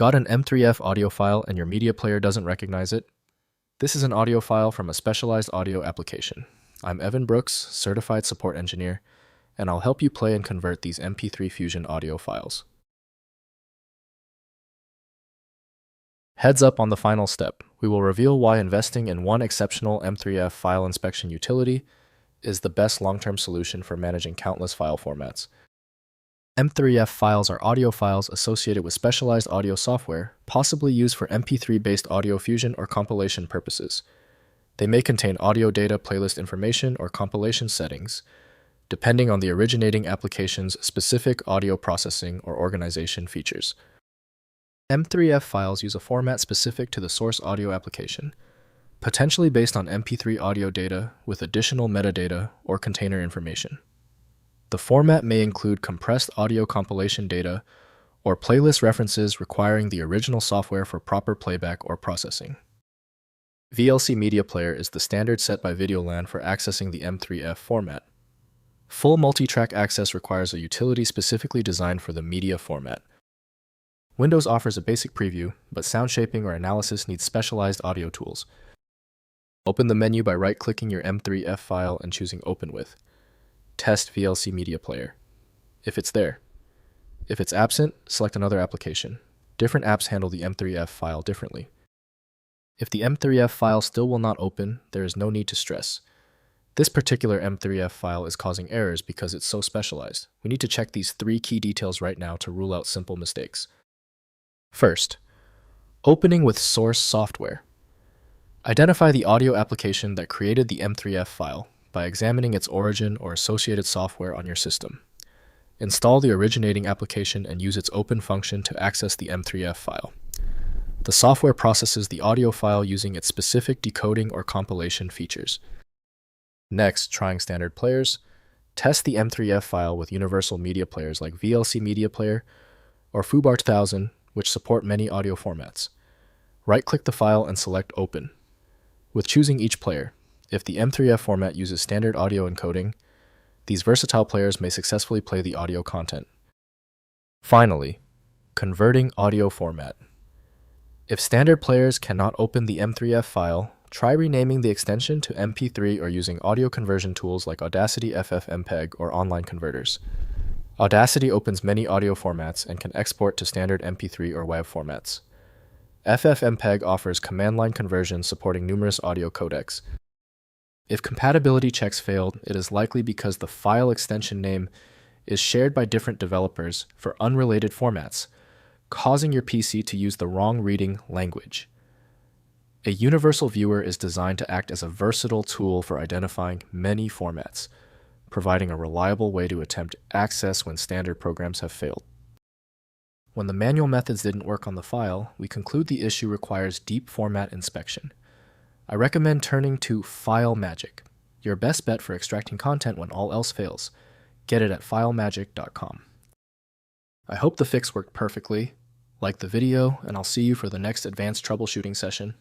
Got an M3F audio file and your media player doesn't recognize it? This is an audio file from a specialized audio application. I'm Evan Brooks, Certified Support Engineer, and I'll help you play and convert these MP3 Fusion audio files. Heads up on the final step. We will reveal why investing in one exceptional M3F file inspection utility is the best long-term solution for managing countless file formats. M3F files are audio files associated with specialized audio software, possibly used for MP3-based audio fusion or compilation purposes. They may contain audio data playlist information or compilation settings, depending on the originating application's specific audio processing or organization features. M3F files use a format specific to the source audio application, potentially based on MP3 audio data with additional metadata or container information. The format may include compressed audio compilation data or playlist references requiring the original software for proper playback or processing. VLC Media Player is the standard set by VideoLAN for accessing the M3F format. Full multi-track access requires a utility specifically designed for the media format. Windows offers a basic preview, but sound shaping or analysis needs specialized audio tools. Open the menu by right-clicking your M3F file and choosing Open With. Test VLC Media Player. If it's there. If it's absent, select another application. Different apps handle the M3F file differently. If the M3F file still will not open, there is no need to stress. This particular M3F file is causing errors because it's so specialized. We need to check these 3 key details right now to rule out simple mistakes. First, opening with source software. Identify the audio application that created the M3F file by examining its origin or associated software on your system. Install the originating application and use its open function to access the M3F file. The software processes the audio file using its specific decoding or compilation features. Next, trying standard players, test the M3F file with universal media players like VLC Media Player or Fubar 2000, which support many audio formats. Right-click the file and select Open. With choosing each player, if the M3F format uses standard audio encoding, these versatile players may successfully play the audio content. Finally, converting audio format. If standard players cannot open the M3F file, try renaming the extension to MP3 or using audio conversion tools like Audacity FFmpeg or online converters. Audacity opens many audio formats and can export to standard MP3 or WAV formats. FFmpeg offers command line conversion supporting numerous audio codecs. If compatibility checks failed, it is likely because the file extension name is shared by different developers for unrelated formats, causing your PC to use the wrong reading language. A universal viewer is designed to act as a versatile tool for identifying many formats, providing a reliable way to attempt access when standard programs have failed. When the manual methods didn't work on the file, we conclude the issue requires deep format inspection. I recommend turning to File Magic, your best bet for extracting content when all else fails. Get it at filemagic.com. I hope the fix worked perfectly. Like the video, and I'll see you for the next advanced troubleshooting session.